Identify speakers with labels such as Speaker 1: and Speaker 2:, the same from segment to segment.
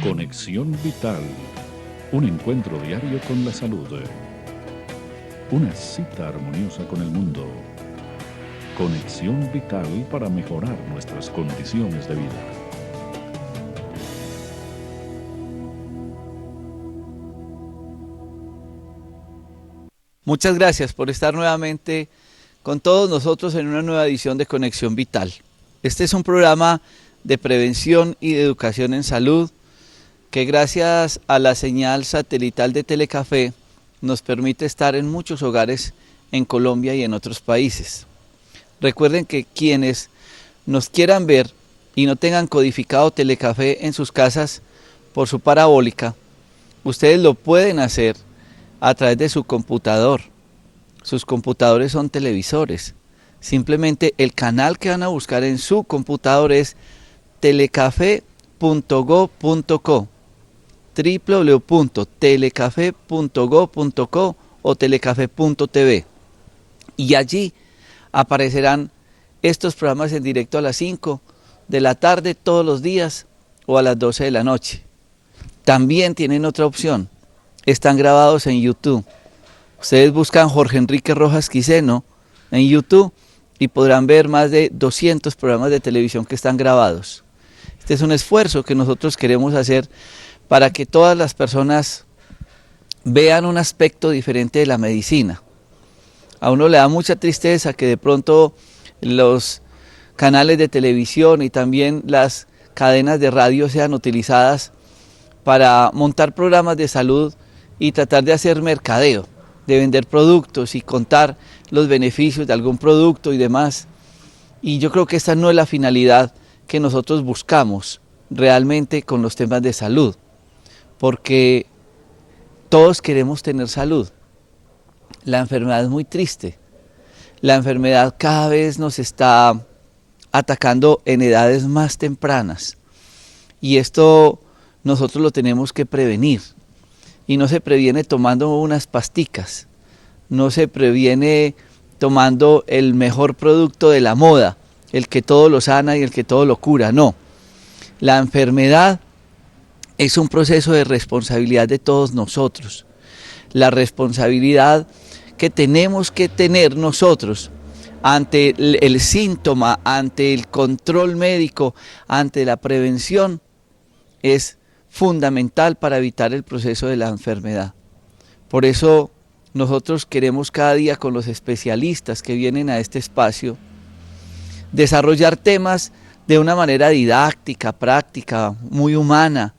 Speaker 1: Conexión Vital, un encuentro diario con la salud. Una cita armoniosa con el mundo. Conexión Vital para mejorar nuestras condiciones de vida.
Speaker 2: Muchas gracias por estar nuevamente con todos nosotros en una nueva edición de Conexión Vital. Este es un programa de prevención y de educación en salud que gracias a la señal satelital de Telecafé nos permite estar en muchos hogares en Colombia y en otros países. Recuerden que quienes nos quieran ver y no tengan codificado Telecafé en sus casas por su parabólica, ustedes lo pueden hacer a través de su computador. Sus computadores son televisores. Simplemente el canal que van a buscar en su computador es telecafe.go.co, www.telecafe.go.co o telecafe.tv, y allí aparecerán estos programas en directo a las 5 de la tarde todos los días o a las 12 de la noche. También tienen otra opción, están grabados en YouTube. Ustedes buscan Jorge Enrique Rojas Quiseno en YouTube y podrán ver más de 200 programas de televisión que están grabados. Este es un esfuerzo que nosotros queremos hacer para que todas las personas vean un aspecto diferente de la medicina. A uno le da mucha tristeza que de pronto los canales de televisión y también las cadenas de radio sean utilizadas para montar programas de salud y tratar de hacer mercadeo, de vender productos y contar los beneficios de algún producto y demás. Y yo creo que esta no es la finalidad que nosotros buscamos realmente con los temas de salud, porque todos queremos tener salud. La enfermedad es muy triste. La enfermedad cada vez nos está atacando en edades más tempranas. Y esto nosotros lo tenemos que prevenir. Y no se previene tomando unas pasticas. No se previene tomando el mejor producto de la moda, el que todo lo sana y el que todo lo cura. No. La enfermedad es un proceso de responsabilidad de todos nosotros. La responsabilidad que tenemos que tener nosotros ante el síntoma, ante el control médico, ante la prevención, es fundamental para evitar el proceso de la enfermedad. Por eso nosotros queremos cada día con los especialistas que vienen a este espacio desarrollar temas de una manera didáctica, práctica, muy humana,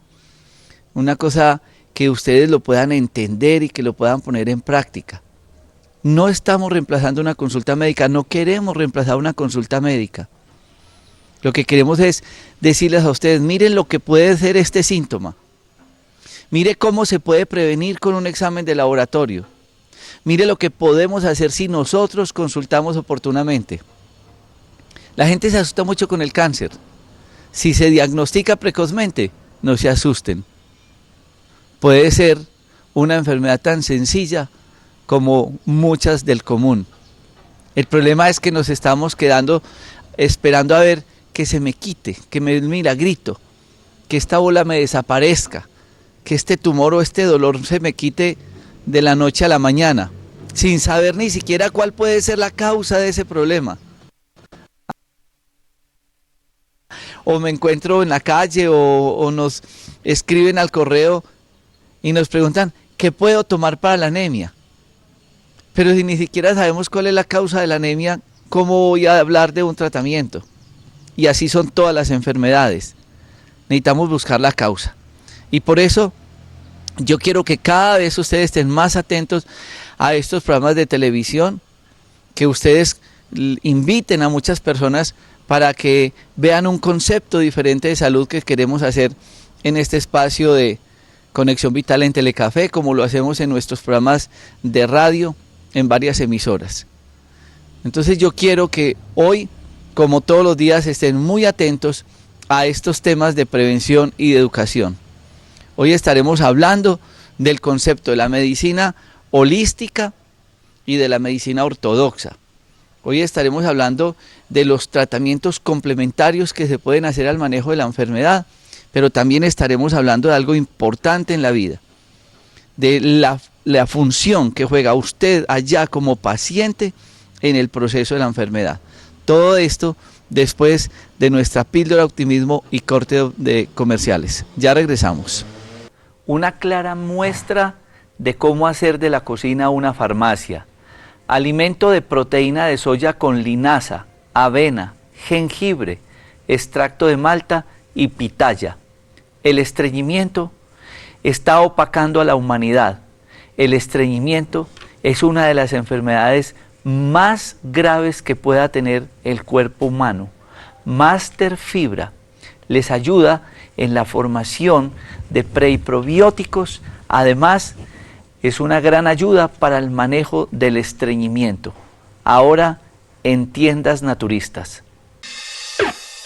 Speaker 2: una cosa que ustedes lo puedan entender y que lo puedan poner en práctica. No estamos reemplazando una consulta médica, no queremos reemplazar una consulta médica. Lo que queremos es decirles a ustedes, miren lo que puede ser este síntoma. Mire cómo se puede prevenir con un examen de laboratorio. Mire lo que podemos hacer si nosotros consultamos oportunamente. La gente se asusta mucho con el cáncer. Si se diagnostica precozmente, no se asusten. Puede ser una enfermedad tan sencilla como muchas del común. El problema es que nos estamos quedando esperando a ver que se me quite, que me milagrito, que esta bola me desaparezca, que este tumor o este dolor se me quite de la noche a la mañana, sin saber ni siquiera cuál puede ser la causa de ese problema. O me encuentro en la calle o nos escriben al correo y nos preguntan, ¿qué puedo tomar para la anemia? Pero si ni siquiera sabemos cuál es la causa de la anemia, ¿cómo voy a hablar de un tratamiento? Y así son todas las enfermedades. Necesitamos buscar la causa. Y por eso yo quiero que cada vez ustedes estén más atentos a estos programas de televisión, que ustedes inviten a muchas personas para que vean un concepto diferente de salud que queremos hacer en este espacio de Conexión Vital en Telecafé, como lo hacemos en nuestros programas de radio en varias emisoras. Entonces yo quiero que hoy, como todos los días, estén muy atentos a estos temas de prevención y de educación. Hoy estaremos hablando del concepto de la medicina holística y de la medicina ortodoxa. Hoy estaremos hablando de los tratamientos complementarios que se pueden hacer al manejo de la enfermedad, pero también estaremos hablando de algo importante en la vida, de la función que juega usted allá como paciente en el proceso de la enfermedad. Todo esto después de nuestra píldora de optimismo y corte de comerciales. Ya regresamos. Una clara muestra de cómo hacer de la cocina una farmacia. Alimento de proteína de soya con linaza, avena, jengibre, extracto de malta y pitaya. El estreñimiento está opacando a la humanidad. El estreñimiento es una de las enfermedades más graves que pueda tener el cuerpo humano. Master Fibra les ayuda en la formación de pre y probióticos. Además, es una gran ayuda para el manejo del estreñimiento. Ahora en tiendas naturistas.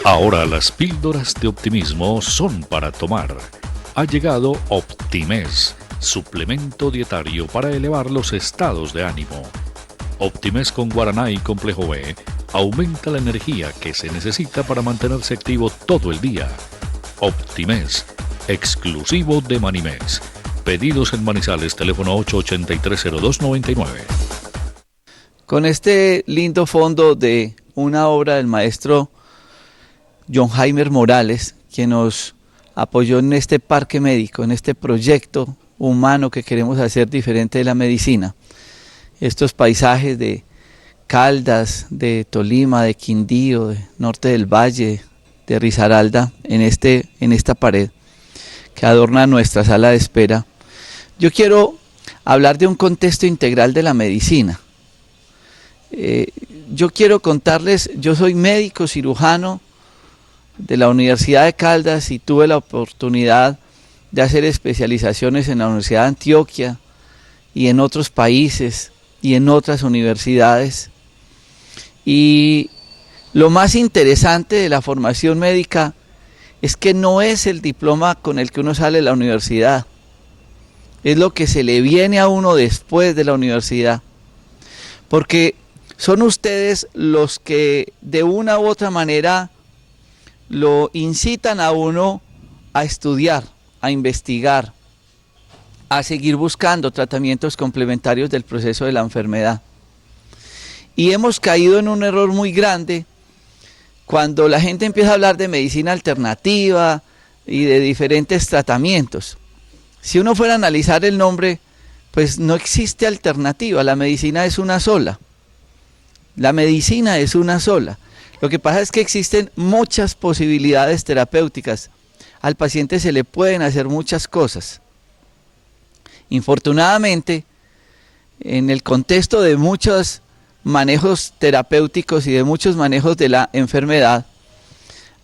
Speaker 1: Ahora las píldoras de optimismo son para tomar. Ha llegado Optimés, suplemento dietario para elevar los estados de ánimo. Optimés con guaraná y complejo B aumenta la energía que se necesita para mantenerse activo todo el día. Optimés, exclusivo de Manimex. Pedidos en Manizales, teléfono 883-0299.
Speaker 2: Con este lindo fondo de una obra del maestro John Jaime Morales, quien nos apoyó en este parque médico, en este proyecto humano que queremos hacer diferente de la medicina. Estos paisajes de Caldas, de Tolima, de Quindío, de Norte del Valle, de Risaralda, en esta pared que adorna nuestra sala de espera. Yo quiero hablar de un contexto integral de la medicina. Yo quiero contarles, yo soy médico cirujano de la Universidad de Caldas y tuve la oportunidad de hacer especializaciones en la Universidad de Antioquia y en otros países y en otras universidades. Y lo más interesante de la formación médica es que no es el diploma con el que uno sale de la universidad, es lo que se le viene a uno después de la universidad, porque son ustedes los que de una u otra manera lo incitan a uno a estudiar, a investigar, a seguir buscando tratamientos complementarios del proceso de la enfermedad. Y hemos caído en un error muy grande cuando la gente empieza a hablar de medicina alternativa y de diferentes tratamientos. Si uno fuera a analizar el nombre, pues no existe alternativa, la medicina es una sola. La medicina es una sola. Lo que pasa es que existen muchas posibilidades terapéuticas. Al paciente se le pueden hacer muchas cosas. Infortunadamente, en el contexto de muchos manejos terapéuticos y de muchos manejos de la enfermedad,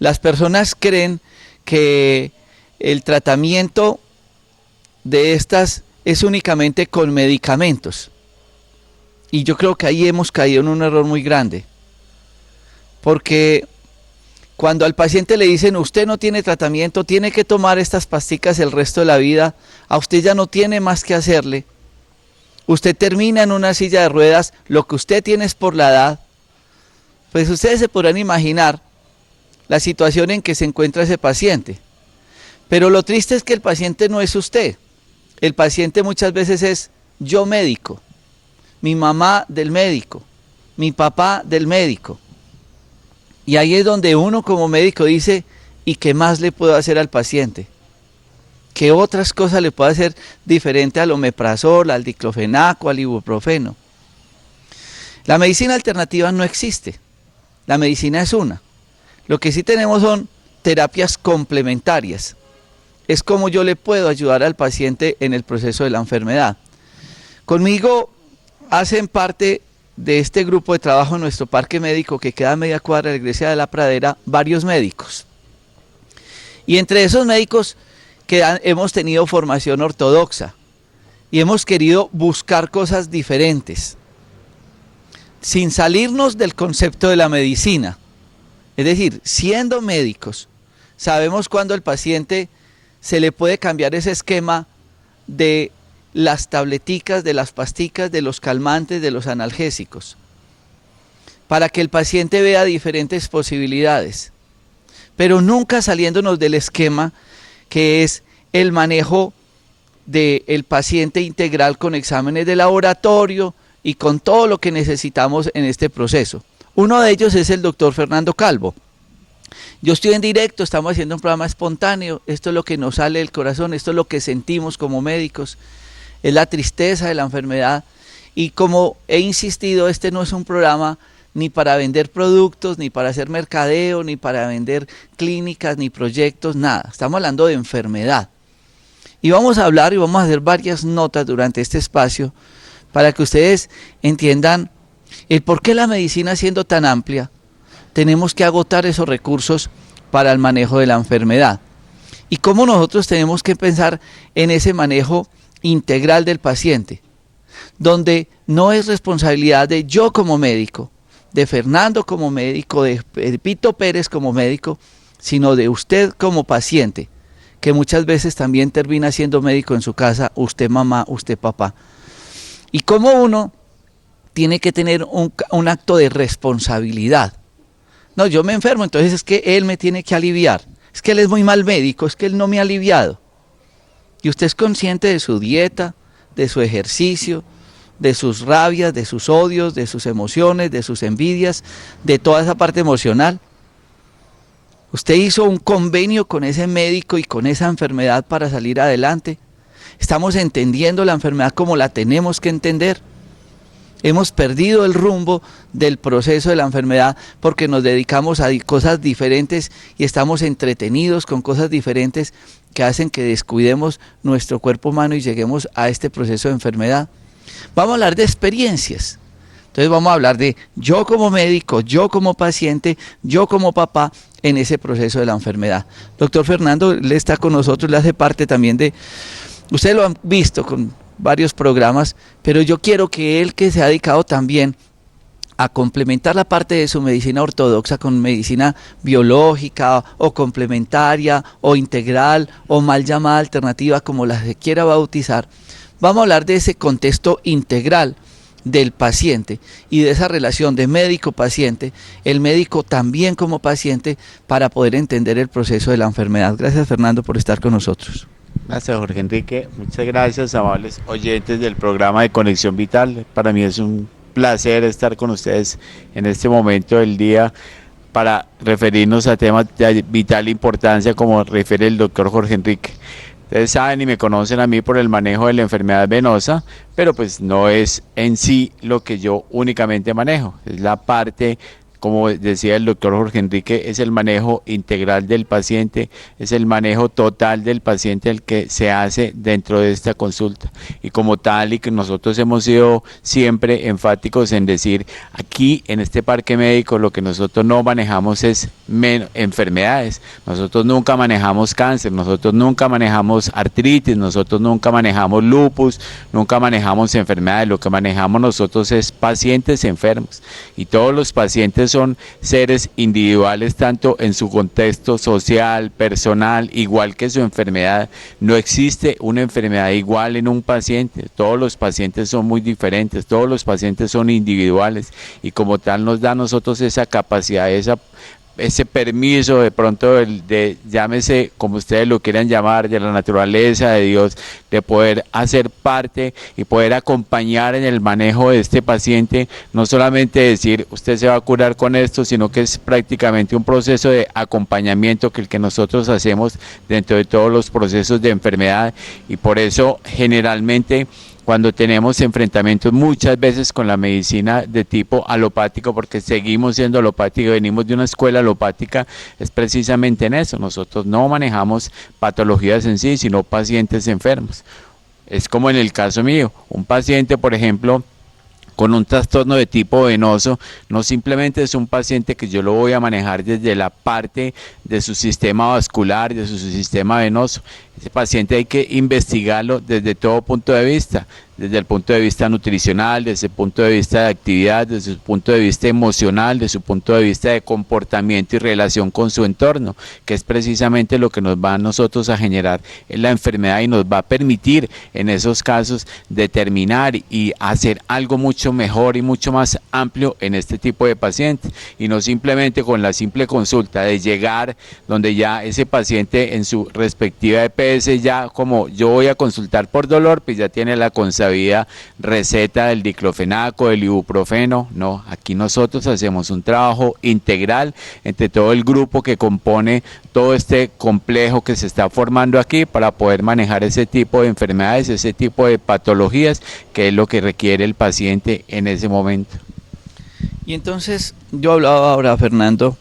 Speaker 2: las personas creen que el tratamiento de estas es únicamente con medicamentos. Y yo creo que ahí hemos caído en un error muy grande. Porque cuando al paciente le dicen, usted no tiene tratamiento, tiene que tomar estas pasticas el resto de la vida, a usted ya no tiene más que hacerle, usted termina en una silla de ruedas, lo que usted tiene es por la edad, pues ustedes se podrán imaginar la situación en que se encuentra ese paciente. Pero lo triste es que el paciente no es usted, el paciente muchas veces es yo médico, mi mamá del médico, mi papá del médico. Y ahí es donde uno como médico dice, ¿y qué más le puedo hacer al paciente? ¿Qué otras cosas le puedo hacer diferente al omeprazol, al diclofenaco, al ibuprofeno? La medicina alternativa no existe, la medicina es una. Lo que sí tenemos son terapias complementarias. Es como yo le puedo ayudar al paciente en el proceso de la enfermedad. Conmigo hacen parte de este grupo de trabajo en nuestro parque médico que queda a media cuadra de la iglesia de la Pradera, varios médicos. Y entre esos médicos que hemos tenido formación ortodoxa y hemos querido buscar cosas diferentes, sin salirnos del concepto de la medicina. Es decir, siendo médicos, sabemos cuando al paciente se le puede cambiar ese esquema de las tableticas, de las pasticas, de los calmantes, de los analgésicos, para que el paciente vea diferentes posibilidades, pero nunca saliéndonos del esquema que es el manejo del paciente integral con exámenes de laboratorio y con todo lo que necesitamos en este proceso. Uno de ellos es el doctor Fernando Calvo. Yo estoy en directo, estamos haciendo un programa espontáneo, esto es lo que nos sale del corazón, esto es lo que sentimos como médicos, es la tristeza de la enfermedad, y como he insistido, este no es un programa ni para vender productos, ni para hacer mercadeo, ni para vender clínicas, ni proyectos, nada, estamos hablando de enfermedad. Y vamos a hablar y vamos a hacer varias notas durante este espacio para que ustedes entiendan el por qué la medicina, siendo tan amplia, tenemos que agotar esos recursos para el manejo de la enfermedad. Y cómo nosotros tenemos que pensar en ese manejo integral del paciente, donde no es responsabilidad de yo como médico, de Fernando como médico, de Pito Pérez como médico, sino de usted como paciente, que muchas veces también termina siendo médico en su casa, usted mamá, usted papá. Y cómo uno tiene que tener un acto de responsabilidad. No, yo me enfermo, entonces es que él me tiene que aliviar. Es que él es muy mal médico, es que él no me ha aliviado. Y usted es consciente de su dieta, de su ejercicio, de sus rabias, de sus odios, de sus emociones, de sus envidias, de toda esa parte emocional. Usted hizo un convenio con ese médico y con esa enfermedad para salir adelante. Estamos entendiendo la enfermedad como la tenemos que entender. Hemos perdido el rumbo del proceso de la enfermedad porque nos dedicamos a cosas diferentes y estamos entretenidos con cosas diferentes que hacen que descuidemos nuestro cuerpo humano y lleguemos a este proceso de enfermedad. Vamos a hablar de experiencias. Entonces vamos a hablar de yo como médico, yo como paciente, yo como papá en ese proceso de la enfermedad. Doctor Fernando, él está con nosotros, le hace parte también de... Ustedes lo han visto con varios programas, pero yo quiero que él, que se ha dedicado también a complementar la parte de su medicina ortodoxa con medicina biológica o complementaria o integral o mal llamada alternativa, como la se quiera bautizar, vamos a hablar de ese contexto integral del paciente y de esa relación de médico-paciente, el médico también como paciente, para poder entender el proceso de la enfermedad. Gracias, Fernando, por estar con nosotros.
Speaker 3: Gracias, Jorge Enrique. Muchas gracias, amables oyentes del programa de Conexión Vital. Para mí es un placer estar con ustedes en este momento del día para referirnos a temas de vital importancia, como refiere el doctor Jorge Enrique. Ustedes saben y me conocen a mí por el manejo de la enfermedad venosa, pero pues no es en sí lo que yo únicamente manejo, es la parte, como decía el doctor Jorge Enrique, es el manejo integral del paciente, es el manejo total del paciente el que se hace dentro de esta consulta. Y como tal, y que nosotros hemos sido siempre enfáticos en decir, aquí en este parque médico lo que nosotros no manejamos es enfermedades, nosotros nunca manejamos cáncer, nosotros nunca manejamos artritis, nosotros nunca manejamos lupus, nunca manejamos enfermedades, lo que manejamos nosotros es pacientes enfermos, y todos los pacientes son seres individuales tanto en su contexto social, personal, igual que su enfermedad. No existe una enfermedad igual en un paciente, todos los pacientes son muy diferentes, todos los pacientes son individuales, y como tal nos da a nosotros esa capacidad, ese permiso de pronto de llámese como ustedes lo quieran llamar, de la naturaleza de Dios, de poder hacer parte y poder acompañar en el manejo de este paciente, no solamente decir usted se va a curar con esto, sino que es prácticamente un proceso de acompañamiento que el que nosotros hacemos dentro de todos los procesos de enfermedad. Y por eso generalmente cuando tenemos enfrentamientos muchas veces con la medicina de tipo alopático, porque seguimos siendo alopáticos, venimos de una escuela alopática, es precisamente en eso. Nosotros no manejamos patologías en sí, sino pacientes enfermos. Es como en el caso mío, un paciente, por ejemplo, con un trastorno de tipo venoso, no simplemente es un paciente que yo lo voy a manejar desde la parte de su sistema vascular, de su sistema venoso. Ese paciente hay que investigarlo desde todo punto de vista, desde el punto de vista nutricional, desde el punto de vista de actividad, desde su punto de vista emocional, desde su punto de vista de comportamiento y relación con su entorno, que es precisamente lo que nos va a nosotros a generar en la enfermedad y nos va a permitir en esos casos determinar y hacer algo mucho mejor y mucho más amplio en este tipo de pacientes, y no simplemente con la simple consulta de llegar donde ya ese paciente en su respectiva EPS, ya como yo voy a consultar por dolor, pues ya tiene la consabida receta del diclofenaco, del ibuprofeno. No, aquí nosotros hacemos un trabajo integral entre todo el grupo que compone todo este complejo que se está formando aquí para poder manejar ese tipo de enfermedades, ese tipo de patologías, que es lo que requiere el paciente en ese momento.
Speaker 2: Y entonces yo hablaba ahora, Fernando,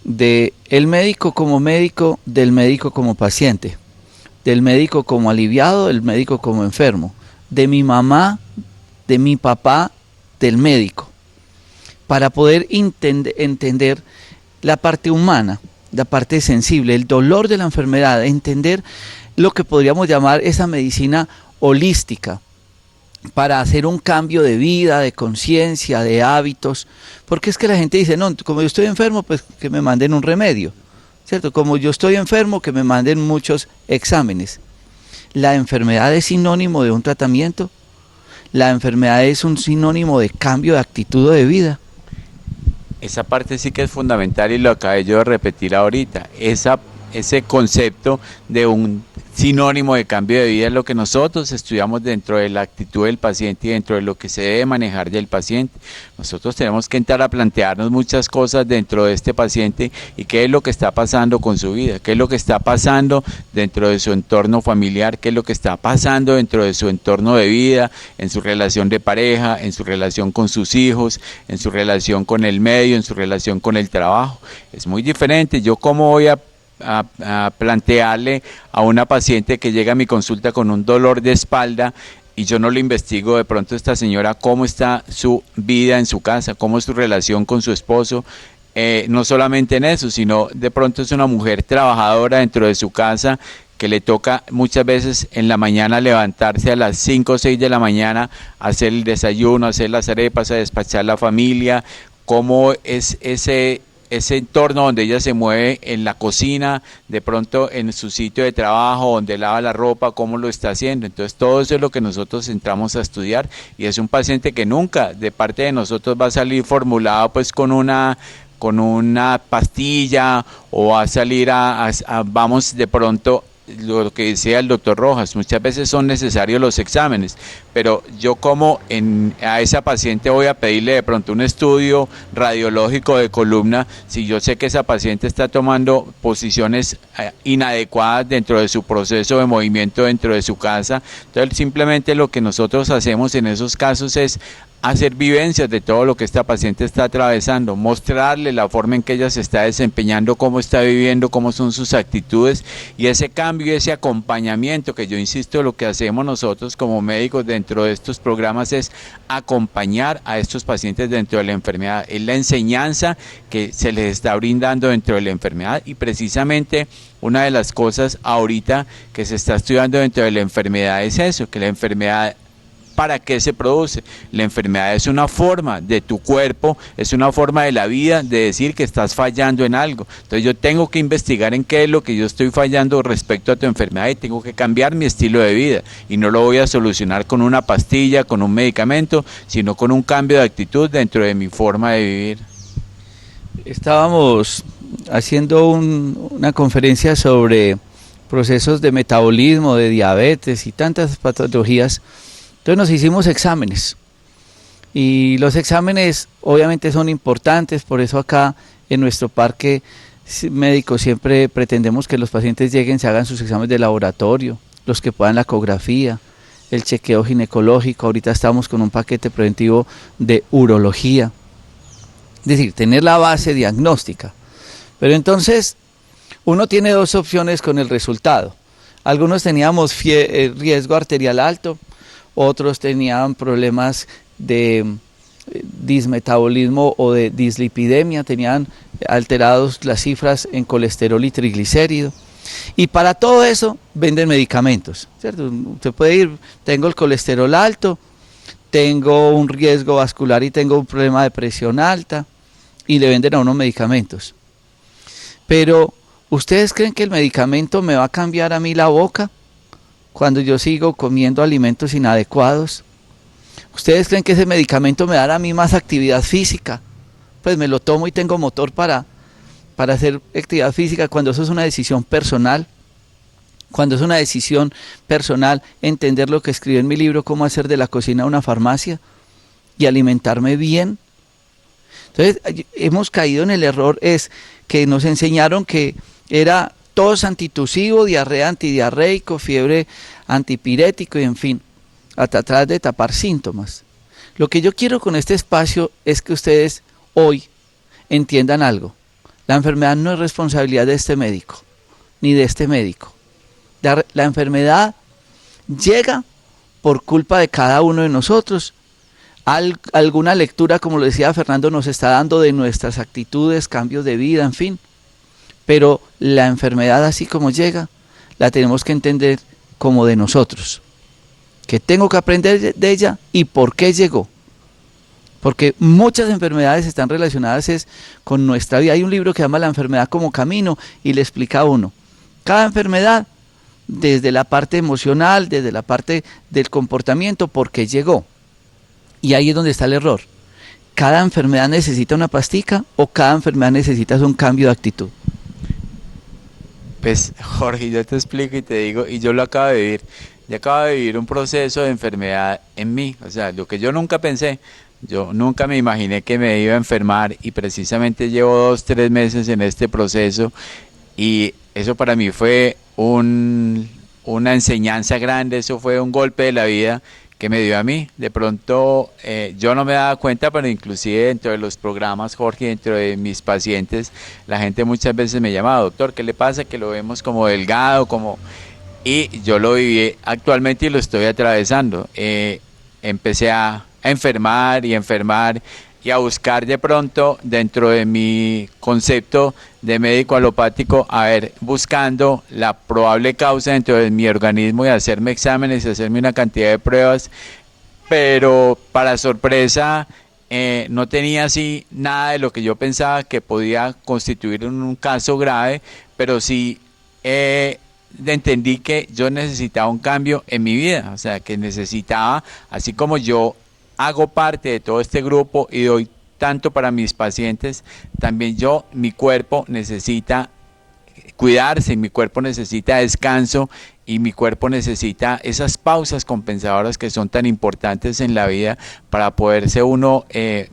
Speaker 2: de el médico como médico, del médico como paciente, del médico como aliviado, del médico como enfermo, de mi mamá, de mi papá, del médico, para poder entender la parte humana, la parte sensible, el dolor de la enfermedad, entender lo que podríamos llamar esa medicina holística, para hacer un cambio de vida, de conciencia, de hábitos, porque es que la gente dice, no, como yo estoy enfermo, pues que me manden un remedio, ¿cierto? Como yo estoy enfermo, que me manden muchos exámenes. La enfermedad es sinónimo de un tratamiento, la enfermedad es un sinónimo de cambio de actitud o de vida.
Speaker 3: Esa parte sí que es fundamental y lo acabé yo de repetir ahorita, ese concepto de un sinónimo de cambio de vida es lo que nosotros estudiamos dentro de la actitud del paciente y dentro de lo que se debe manejar del paciente. Nosotros tenemos que entrar a plantearnos muchas cosas dentro de este paciente y qué es lo que está pasando con su vida, qué es lo que está pasando dentro de su entorno familiar, qué es lo que está pasando dentro de su entorno de vida, en su relación de pareja, en su relación con sus hijos, en su relación con el medio, en su relación con el trabajo. Es muy diferente. Yo cómo voy a plantearle a una paciente que llega a mi consulta con un dolor de espalda y yo no le investigo de pronto a esta señora cómo está su vida en su casa, cómo es su relación con su esposo, no solamente en eso, sino de pronto es una mujer trabajadora dentro de su casa que le toca muchas veces en la mañana levantarse a las 5 o 6 de la mañana, hacer el desayuno, hacer las arepas, a despachar la familia, cómo es ese entorno donde ella se mueve en la cocina, de pronto en su sitio de trabajo, donde lava la ropa, cómo lo está haciendo. Entonces todo eso es lo que nosotros entramos a estudiar y es un paciente que nunca de parte de nosotros va a salir formulado pues con una pastilla o va a salir vamos de pronto, lo que decía el doctor Rojas, muchas veces son necesarios los exámenes, pero yo como a esa paciente voy a pedirle de pronto un estudio radiológico de columna, si yo sé que esa paciente está tomando posiciones inadecuadas dentro de su proceso de movimiento dentro de su casa. Entonces simplemente lo que nosotros hacemos en esos casos es hacer vivencias de todo lo que esta paciente está atravesando, mostrarle la forma en que ella se está desempeñando, cómo está viviendo, cómo son sus actitudes, y ese cambio y ese acompañamiento que yo insisto, lo que hacemos nosotros como médicos dentro de estos programas es acompañar a estos pacientes dentro de la enfermedad, es la enseñanza que se les está brindando dentro de la enfermedad. Y precisamente una de las cosas ahorita que se está estudiando dentro de la enfermedad es eso, que la enfermedad, ¿para qué se produce? La enfermedad es una forma de tu cuerpo, es una forma de la vida de decir que estás fallando en algo. Entonces yo tengo que investigar en qué es lo que yo estoy fallando respecto a tu enfermedad y tengo que cambiar mi estilo de vida. Y no lo voy a solucionar con una pastilla, con un medicamento, sino con un cambio de actitud dentro de mi forma de vivir.
Speaker 2: Estábamos haciendo una conferencia sobre procesos de metabolismo, de diabetes y tantas patologías. Entonces nos hicimos exámenes y los exámenes obviamente son importantes, por eso acá en nuestro parque médico siempre pretendemos que los pacientes lleguen, se hagan sus exámenes de laboratorio, los que puedan la ecografía, el chequeo ginecológico. Ahorita estamos con un paquete preventivo de urología, es decir, tener la base diagnóstica. Pero entonces uno tiene dos opciones con el resultado. Algunos teníamos riesgo arterial alto, otros tenían problemas de dismetabolismo o de dislipidemia, tenían alterados las cifras en colesterol y triglicérido. Y para todo eso venden medicamentos, ¿cierto? Usted puede ir, tengo el colesterol alto, tengo un riesgo vascular y tengo un problema de presión alta, y le venden a uno medicamentos. Pero, ¿ustedes creen que el medicamento me va a cambiar a mí la boca cuando yo sigo comiendo alimentos inadecuados? ¿Ustedes creen que ese medicamento me dará a mí más actividad física? Pues me lo tomo y tengo motor para hacer actividad física, cuando eso es una decisión personal. Cuando es una decisión personal, entender lo que escribí en mi libro, cómo hacer de la cocina una farmacia y alimentarme bien. Entonces, hemos caído en el error, es que nos enseñaron que era tos antitusivo, diarrea antidiarreico, fiebre antipirético y en fin, hasta atrás de tapar síntomas. Lo que yo quiero con este espacio es que ustedes hoy entiendan algo. La enfermedad no es responsabilidad de este médico, ni de este médico. La enfermedad llega por culpa de cada uno de nosotros. Alguna lectura, como lo decía Fernando, nos está dando de nuestras actitudes, cambios de vida, en fin. Pero la enfermedad, así como llega, la tenemos que entender como de nosotros. Que tengo que aprender de ella y por qué llegó. Porque muchas enfermedades están relacionadas con nuestra vida. Hay un libro que se llama La enfermedad como camino y le explica a uno. Cada enfermedad, desde la parte emocional, desde la parte del comportamiento, por qué llegó. Y ahí es donde está el error. ¿Cada enfermedad necesita una pastica o cada enfermedad necesita un cambio de actitud?
Speaker 3: Pues Jorge, yo te explico y te digo, y yo lo acabo de vivir. Yo acabo de vivir un proceso de enfermedad en mí. O sea, lo que yo nunca pensé. Yo nunca me imaginé que me iba a enfermar y precisamente llevo 2-3 meses en este proceso y eso para mí fue una enseñanza grande, eso fue un golpe de la vida que me dio a mí. De pronto yo no me daba cuenta, pero inclusive dentro de los programas, Jorge, dentro de mis pacientes, la gente muchas veces me llamaba, doctor, ¿qué le pasa? Que lo vemos como delgado, como... Y yo lo viví actualmente y lo estoy atravesando. Empecé a enfermar y a buscar de pronto dentro de mi concepto de médico alopático, a ver, buscando la probable causa dentro de mi organismo y hacerme exámenes y hacerme una cantidad de pruebas, pero para sorpresa no tenía así nada de lo que yo pensaba que podía constituir un caso grave, pero sí entendí que yo necesitaba un cambio en mi vida, o sea, que necesitaba, así como yo hago parte de todo este grupo y doy tanto para mis pacientes, también mi cuerpo necesita cuidarse, mi cuerpo necesita descanso y mi cuerpo necesita esas pausas compensadoras que son tan importantes en la vida para poderse uno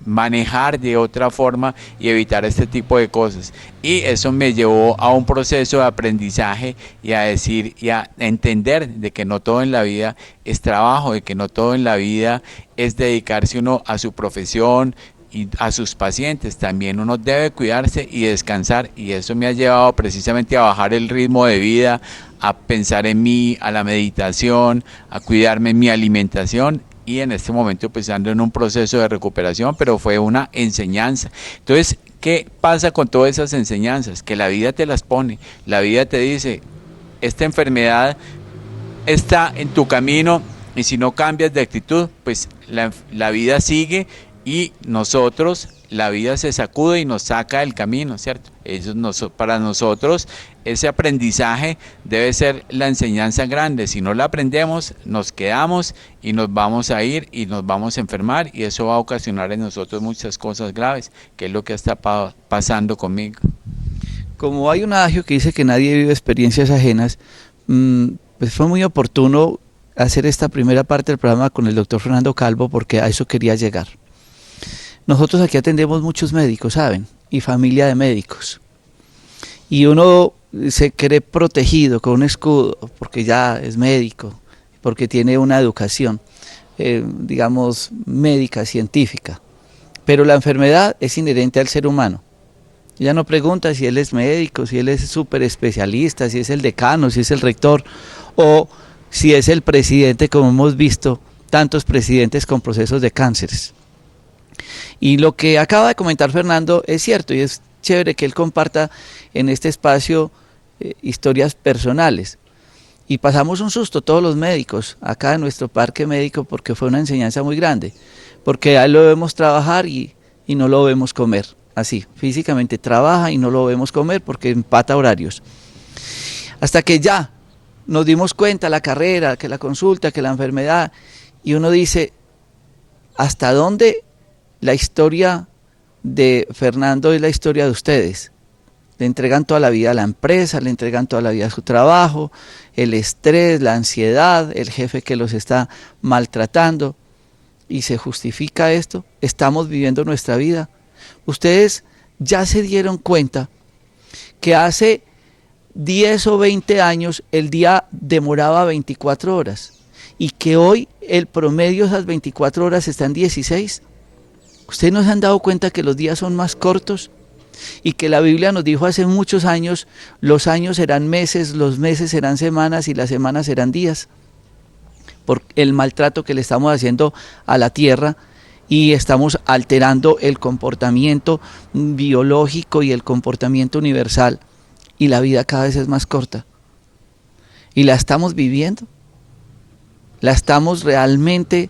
Speaker 3: manejar de otra forma y evitar este tipo de cosas. Y eso me llevó a un proceso de aprendizaje y a decir y a entender de que no todo en la vida es trabajo, de que no todo en la vida es dedicarse uno a su profesión y a sus pacientes. También uno debe cuidarse y descansar, y eso me ha llevado precisamente a bajar el ritmo de vida, a pensar en mí, a la meditación, a cuidarme en mi alimentación, y en este momento pues ando en un proceso de recuperación, pero fue una enseñanza. Entonces, ¿qué pasa con todas esas enseñanzas? Que la vida te las pone, la vida te dice, esta enfermedad está en tu camino y si no cambias de actitud, pues la vida sigue y nosotros, la vida se sacude y nos saca del camino, ¿cierto? Para nosotros ese aprendizaje debe ser la enseñanza grande. Si no la aprendemos, nos quedamos y nos vamos a ir y nos vamos a enfermar, y eso va a ocasionar en nosotros muchas cosas graves, que es lo que está pasando conmigo.
Speaker 2: Como hay un adagio que dice que nadie vive experiencias ajenas, pues fue muy oportuno hacer esta primera parte del programa con el doctor Fernando Calvo, porque a eso quería llegar. Nosotros aquí atendemos muchos médicos, ¿saben? Y familia de médicos. Y uno se cree protegido con un escudo, porque ya es médico, porque tiene una educación, digamos, médica, científica. Pero la enfermedad es inherente al ser humano. Ya no pregunta si él es médico, si él es súper especialista, si es el decano, si es el rector, o si es el presidente, como hemos visto tantos presidentes con procesos de cánceres. Y lo que acaba de comentar Fernando es cierto, y es chévere que él comparta en este espacio historias personales. Y pasamos un susto todos los médicos acá en nuestro parque médico porque fue una enseñanza muy grande, porque a él lo vemos trabajar y no lo vemos comer, así, físicamente trabaja y no lo vemos comer porque empata horarios. Hasta que ya nos dimos cuenta, la carrera, que la consulta, que la enfermedad, y uno dice, ¿hasta dónde la historia de Fernando es la historia de ustedes? Le entregan toda la vida a la empresa, le entregan toda la vida a su trabajo, el estrés, la ansiedad, el jefe que los está maltratando, y se justifica esto. Estamos viviendo nuestra vida. Ustedes ya se dieron cuenta que hace 10 o 20 años el día demoraba 24 horas y que hoy el promedio de esas 24 horas está en 16. ¿Ustedes no se han dado cuenta que los días son más cortos? Y que la Biblia nos dijo hace muchos años, los años serán meses, los meses serán semanas y las semanas serán días, por el maltrato que le estamos haciendo a la tierra, y estamos alterando el comportamiento biológico y el comportamiento universal, y la vida cada vez es más corta. Y la estamos viviendo, la estamos realmente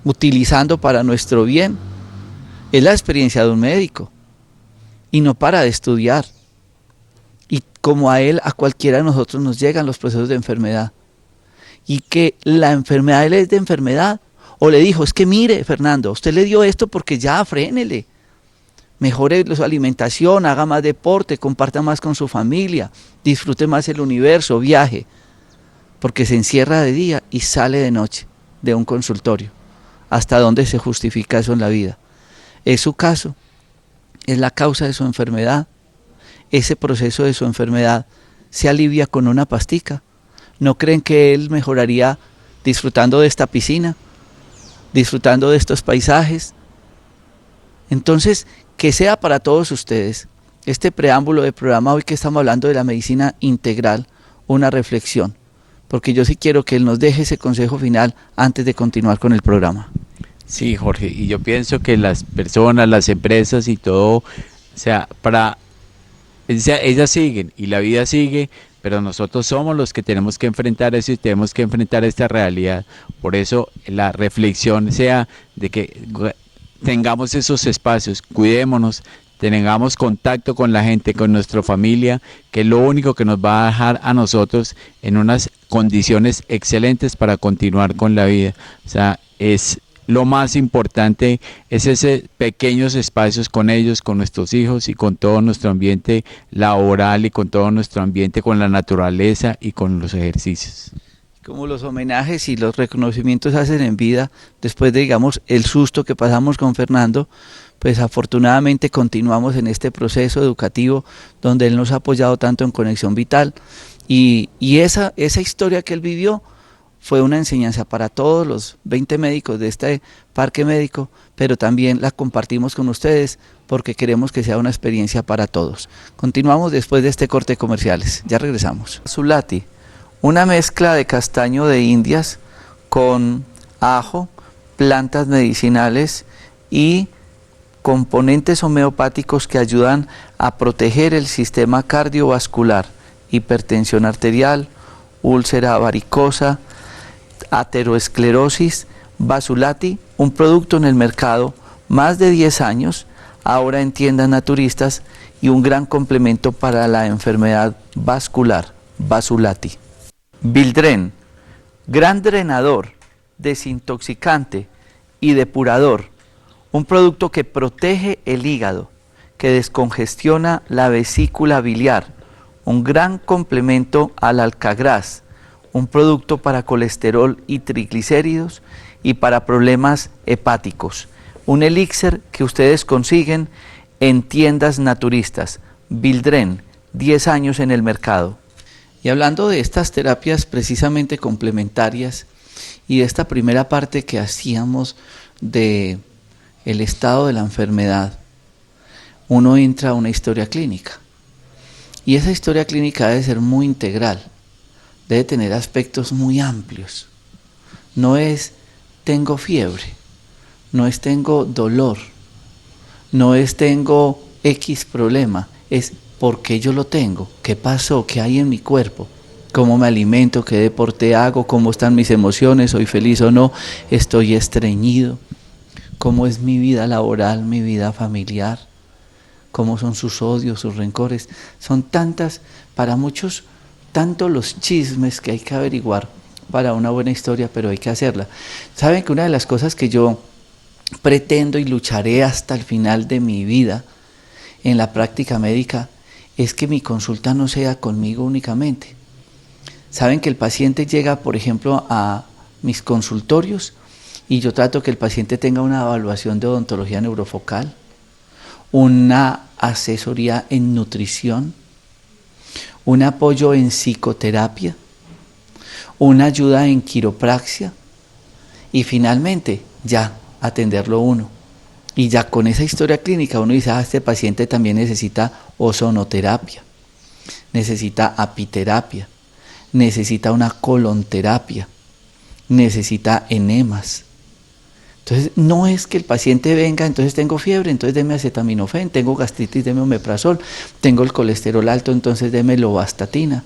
Speaker 2: utilizando para nuestro bien. Es la experiencia de un médico. Y no para de estudiar. Y como a él, a cualquiera de nosotros nos llegan los procesos de enfermedad. Y que la enfermedad de él es de enfermedad. O le dijo, es que mire, Fernando, usted le dio esto porque ya frénele. Mejore su alimentación, haga más deporte, comparta más con su familia, disfrute más el universo, viaje. Porque se encierra de día y sale de noche de un consultorio. ¿Hasta dónde se justifica eso en la vida? Es su caso. Es la causa de su enfermedad. Ese proceso de su enfermedad se alivia con una pastica. ¿No creen que él mejoraría disfrutando de esta piscina, disfrutando de estos paisajes? Entonces, que sea para todos ustedes este preámbulo del programa, hoy que estamos hablando de la medicina integral, una reflexión, porque yo sí quiero que él nos deje ese consejo final antes de continuar con el programa.
Speaker 3: Sí, Jorge, y yo pienso que las personas, las empresas y todo, o sea, ellas siguen y la vida sigue, pero nosotros somos los que tenemos que enfrentar eso y tenemos que enfrentar esta realidad. Por eso la reflexión sea de que tengamos esos espacios, cuidémonos, tengamos contacto con la gente, con nuestra familia, que es lo único que nos va a dejar a nosotros en unas condiciones excelentes para continuar con la vida. O sea, es lo más importante, es ese pequeños espacios con ellos, con nuestros hijos y con todo nuestro ambiente laboral y con todo nuestro ambiente con la naturaleza y con los ejercicios.
Speaker 2: Como los homenajes y los reconocimientos hacen en vida, después de, digamos, el susto que pasamos con Fernando, pues afortunadamente continuamos en este proceso educativo donde él nos ha apoyado tanto en Conexión Vital, y esa historia que él vivió fue una enseñanza para todos los 20 médicos de este parque médico, pero también la compartimos con ustedes porque queremos que sea una experiencia para todos. Continuamos después de este corte de comerciales, ya regresamos. Basulati, una mezcla de castaño de Indias con ajo, plantas medicinales y componentes homeopáticos que ayudan a proteger el sistema cardiovascular, hipertensión arterial, úlcera varicosa, ateroesclerosis. Basulati, un producto en el mercado más de 10 años, ahora en tiendas naturistas, y un gran complemento para la enfermedad vascular. Basulati. Bildren, gran drenador, desintoxicante y depurador, un producto que protege el hígado, que descongestiona la vesícula biliar, un gran complemento al alcagraz, un producto para colesterol y triglicéridos y para problemas hepáticos. Un elixir que ustedes consiguen en tiendas naturistas. Bildren, 10 años en el mercado. Y hablando de estas terapias precisamente complementarias y de esta primera parte que hacíamos de el estado de la enfermedad, uno entra a una historia clínica. Y esa historia clínica debe ser muy integral. Debe tener aspectos muy amplios. No es tengo fiebre, no es tengo dolor, no es tengo X problema, es ¿por qué yo lo tengo? ¿Qué pasó? ¿Qué hay en mi cuerpo? ¿Cómo me alimento? ¿Qué deporte hago? ¿Cómo están mis emociones? ¿Soy feliz o no? ¿Estoy estreñido? ¿Cómo es mi vida laboral, mi vida familiar? ¿Cómo son sus odios, sus rencores? Son tantas, para muchos, tanto los chismes que hay que averiguar para una buena historia, pero hay que hacerla. ¿Saben que una de las cosas que yo pretendo y lucharé hasta el final de mi vida en la práctica médica es que mi consulta no sea conmigo únicamente? Saben que el paciente llega, por ejemplo, a mis consultorios y yo trato que el paciente tenga una evaluación de odontología neurofocal, una asesoría en nutrición, un apoyo en psicoterapia, una ayuda en quiropraxia y finalmente ya atenderlo uno. Y ya con esa historia clínica uno dice, este paciente también necesita ozonoterapia, necesita apiterapia, necesita una colonterapia, necesita enemas. Entonces no es que el paciente venga, entonces tengo fiebre, entonces deme acetaminofén, tengo gastritis, deme omeprazol, tengo el colesterol alto, entonces deme lovastatina.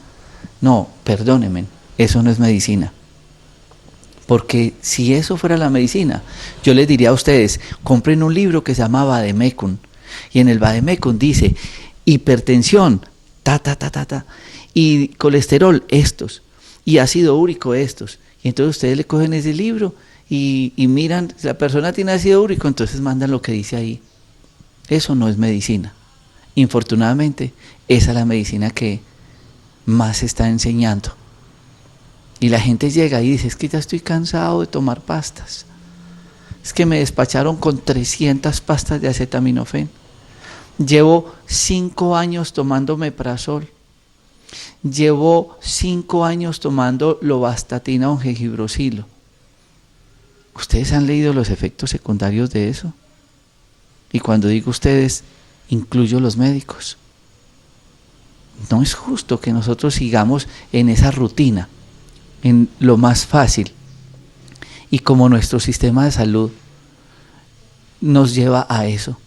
Speaker 2: No, perdónenme, eso no es medicina. Porque si eso fuera la medicina, yo les diría a ustedes, compren un libro que se llama Vademecum, y en el Vademecum dice, hipertensión, y colesterol, estos, y ácido úrico, estos. Y entonces ustedes le cogen ese libro y miran, si la persona tiene ácido úrico, entonces mandan lo que dice ahí. Eso no es medicina. Infortunadamente, esa es la medicina que más se está enseñando. Y la gente llega y dice, es que ya estoy cansado de tomar pastas. Es que me despacharon con 300 pastas de acetaminofén. Llevo 5 años tomando omeprazol. Llevo 5 años tomando lovastatina o jengibrocilo. ¿Ustedes han leído los efectos secundarios de eso? Y cuando digo ustedes, incluyo los médicos. No es justo que nosotros sigamos en esa rutina, en lo más fácil. Y como nuestro sistema de salud nos lleva a eso.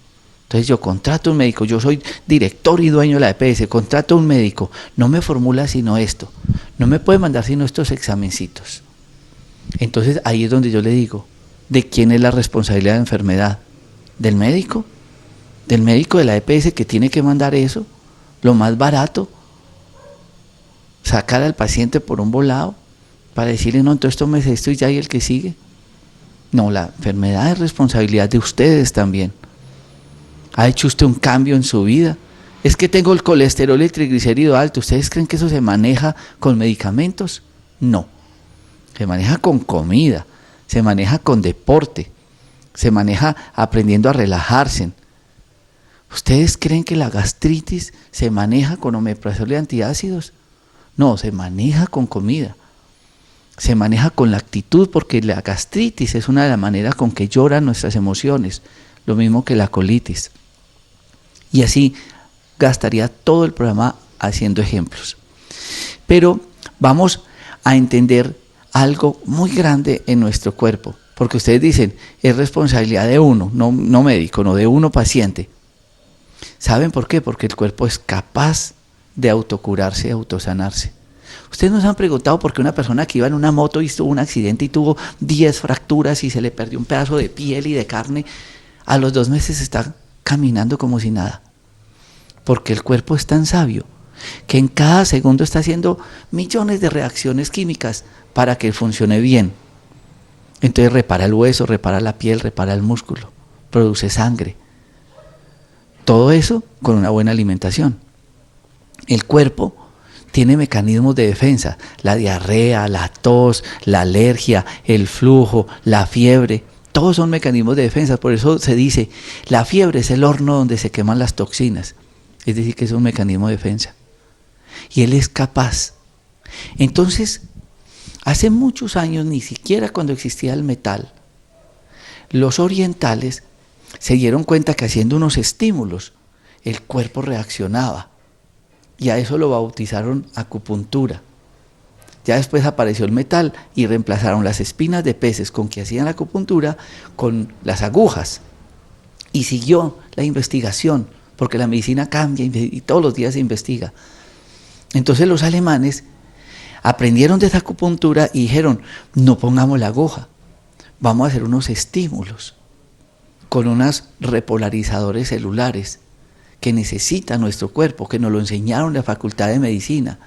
Speaker 2: Entonces yo contrato un médico, yo soy director y dueño de la EPS, contrato un médico, no me formula sino esto, no me puede mandar sino estos examencitos. Entonces ahí es donde yo le digo, ¿de quién es la responsabilidad de la enfermedad? ¿Del médico? ¿Del médico de la EPS que tiene que mandar eso? Lo más barato, sacar al paciente por un volado para decirle, no, entonces tómese esto y ya, y el que sigue. No, la enfermedad es responsabilidad de ustedes también. ¿Ha hecho usted un cambio en su vida? Es que tengo el colesterol y el triglicérido alto. ¿Ustedes creen que eso se maneja con medicamentos? No. Se maneja con comida, se maneja con deporte, se maneja aprendiendo a relajarse. ¿Ustedes creen que la gastritis se maneja con omeprazol y antiácidos? No, se maneja con comida. Se maneja con la actitud, porque la gastritis es una de las maneras con que lloran nuestras emociones, lo mismo que la colitis. Y así gastaría todo el programa haciendo ejemplos. Pero vamos a entender algo muy grande en nuestro cuerpo, porque ustedes dicen, es responsabilidad de uno, no médico, no de uno paciente. ¿Saben por qué? Porque el cuerpo es capaz de autocurarse, de autosanarse. Ustedes nos han preguntado por qué una persona que iba en una moto y tuvo un accidente y tuvo 10 fracturas y se le perdió un pedazo de piel y de carne, a los 2 meses está caminando como si nada. Porque el cuerpo es tan sabio que en cada segundo está haciendo millones de reacciones químicas para que funcione bien. Entonces repara el hueso, repara la piel, repara el músculo, produce sangre. Todo eso con una buena alimentación. El cuerpo tiene mecanismos de defensa, la diarrea, la tos, la alergia, el flujo, la fiebre, todos son mecanismos de defensa. Por eso se dice, la fiebre es el horno donde se queman las toxinas, es decir, que es un mecanismo de defensa. Y él es capaz. Entonces, hace muchos años, ni siquiera cuando existía el metal, los orientales se dieron cuenta que haciendo unos estímulos, el cuerpo reaccionaba. Y a eso lo bautizaron acupuntura. Ya después apareció el metal y reemplazaron las espinas de peces con que hacían la acupuntura con las agujas. Y siguió la investigación porque la medicina cambia y todos los días se investiga. Entonces los alemanes aprendieron de esa acupuntura y dijeron, no pongamos la aguja, vamos a hacer unos estímulos con unos repolarizadores celulares que necesita nuestro cuerpo, que nos lo enseñaron en la Facultad de Medicina,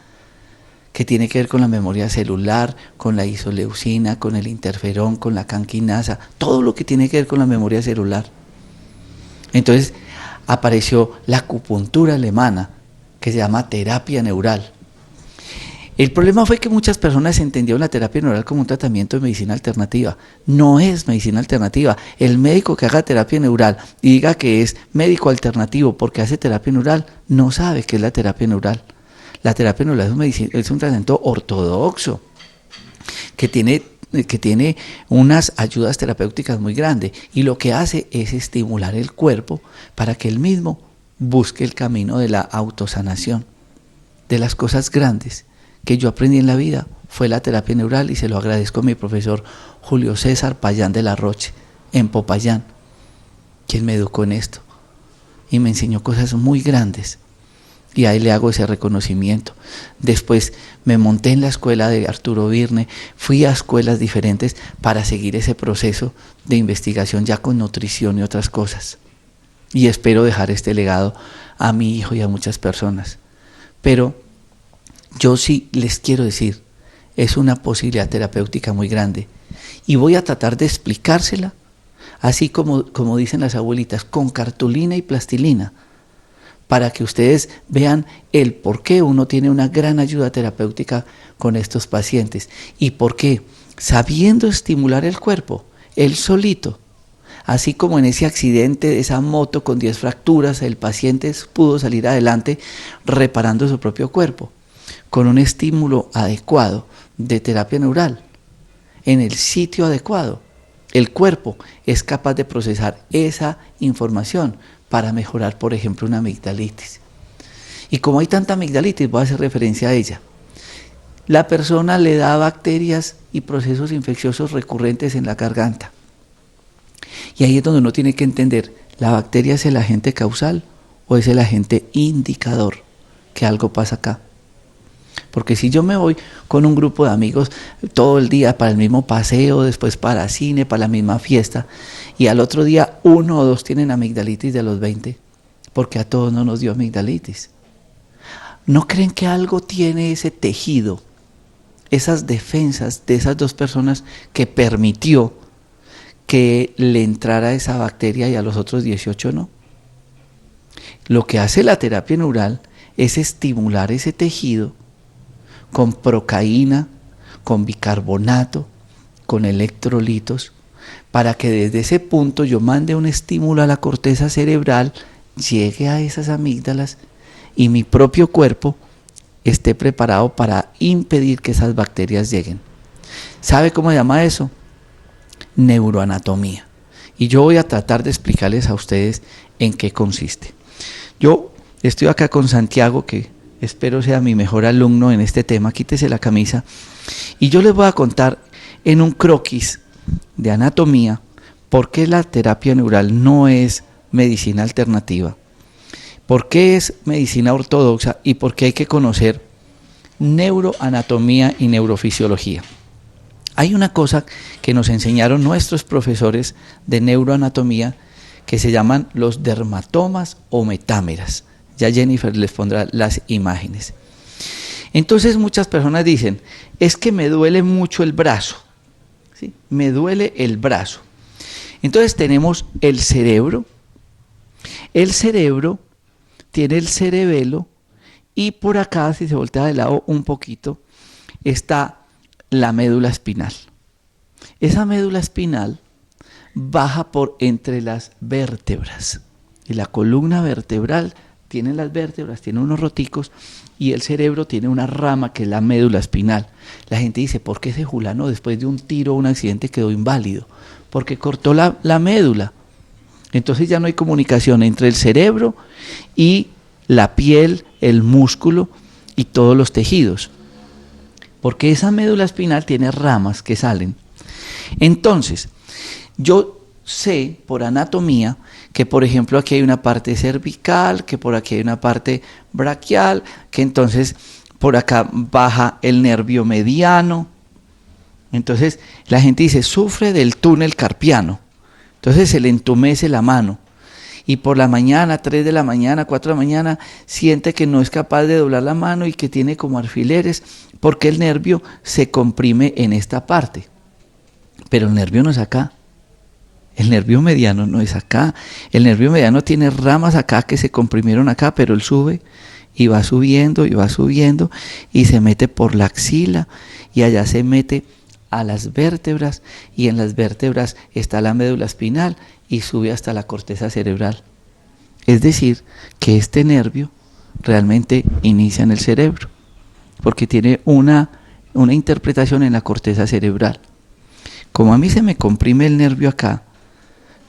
Speaker 2: que tiene que ver con la memoria celular, con la isoleucina, con el interferón, con la canquinasa, todo lo que tiene que ver con la memoria celular. Entonces apareció la acupuntura alemana, que se llama terapia neural. El problema fue que muchas personas entendieron la terapia neural como un tratamiento de medicina alternativa. No es medicina alternativa. El médico que haga terapia neural y diga que es médico alternativo porque hace terapia neural, no sabe qué es la terapia neural. La terapia neural es un tratamiento ortodoxo que tiene unas ayudas terapéuticas muy grandes y lo que hace es estimular el cuerpo para que él mismo busque el camino de la autosanación. De las cosas grandes que yo aprendí en la vida fue la terapia neural y se lo agradezco a mi profesor Julio César Payán de la Roche en Popayán, quien me educó en esto y me enseñó cosas muy grandes y a él le hago ese reconocimiento. Después me monté en la escuela de Arturo Virne, fui a escuelas diferentes para seguir ese proceso de investigación ya con nutrición y otras cosas y espero dejar este legado a mi hijo y a muchas personas. Pero yo sí les quiero decir, es una posibilidad terapéutica muy grande y voy a tratar de explicársela, así como dicen las abuelitas, con cartulina y plastilina, para que ustedes vean el por qué uno tiene una gran ayuda terapéutica con estos pacientes y por qué, sabiendo estimular el cuerpo, él solito, así como en ese accidente de esa moto con 10 fracturas, el paciente pudo salir adelante reparando su propio cuerpo, con un estímulo adecuado de terapia neural, en el sitio adecuado. El cuerpo es capaz de procesar esa información para mejorar, por ejemplo, una amigdalitis. Y como hay tanta amigdalitis, voy a hacer referencia a ella. La persona le da bacterias y procesos infecciosos recurrentes en la garganta. Y ahí es donde uno tiene que entender, ¿la bacteria es el agente causal o es el agente indicador que algo pasa acá? Porque si yo me voy con un grupo de amigos todo el día para el mismo paseo, después para cine, para la misma fiesta, y al otro día 1 o 2 tienen amigdalitis de los 20, porque a todos no nos dio amigdalitis. ¿No creen que algo tiene ese tejido, esas defensas de esas 2 personas que permitió que le entrara esa bacteria y a los otros 18 no? Lo que hace la terapia neural es estimular ese tejido con procaína, con bicarbonato, con electrolitos, para que desde ese punto yo mande un estímulo a la corteza cerebral, llegue a esas amígdalas y mi propio cuerpo esté preparado para impedir que esas bacterias lleguen. ¿Sabe cómo se llama eso? Neuroanatomía. Y yo voy a tratar de explicarles a ustedes en qué consiste. Yo estoy acá con Santiago, que espero sea mi mejor alumno en este tema, quítese la camisa, y yo les voy a contar en un croquis de anatomía por qué la terapia neural no es medicina alternativa, por qué es medicina ortodoxa y por qué hay que conocer neuroanatomía y neurofisiología. Hay una cosa que nos enseñaron nuestros profesores de neuroanatomía que se llaman los dermatomas o metámeras. Ya Jennifer les pondrá las imágenes. Entonces muchas personas dicen, es que me duele mucho el brazo, ¿sí? Me duele el brazo. Entonces tenemos el cerebro tiene el cerebelo y por acá, si se voltea de lado un poquito, está la médula espinal. Esa médula espinal baja por entre las vértebras y la columna vertebral tiene las vértebras, tiene unos roticos y el cerebro tiene una rama que es la médula espinal. La gente dice, ¿por qué ese fulano después de un tiro o un accidente quedó inválido? Porque cortó la médula. Entonces ya no hay comunicación entre el cerebro y la piel, el músculo y todos los tejidos. Porque esa médula espinal tiene ramas que salen. Entonces, yo sé por anatomía que, por ejemplo, aquí hay una parte cervical, que por aquí hay una parte braquial, que entonces por acá baja el nervio mediano. Entonces la gente dice, sufre del túnel carpiano. Entonces se le entumece la mano. Y por la mañana, 3 de la mañana, 4 de la mañana, siente que no es capaz de doblar la mano y que tiene como alfileres, porque el nervio se comprime en esta parte. Pero el nervio no es acá. El nervio mediano no es acá. El nervio mediano tiene ramas acá que se comprimieron acá, pero él sube y va subiendo y va subiendo y se mete por la axila y allá se mete a las vértebras y en las vértebras está la médula espinal y sube hasta la corteza cerebral. Es decir, que este nervio realmente inicia en el cerebro, porque tiene una interpretación en la corteza cerebral. Como a mí se me comprime el nervio acá,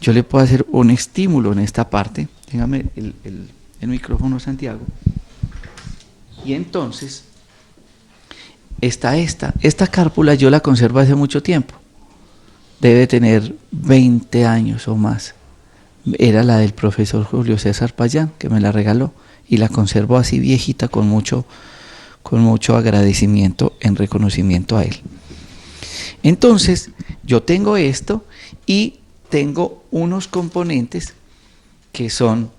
Speaker 2: yo le puedo hacer un estímulo en esta parte. Déjame el micrófono, Santiago. Y entonces, esta cárpula yo la conservo hace mucho tiempo. Debe tener 20 años o más. Era la del profesor Julio César Payán, que me la regaló, y la conservo así viejita con mucho agradecimiento en reconocimiento a él. Entonces, yo tengo esto y tengo unos componentes que son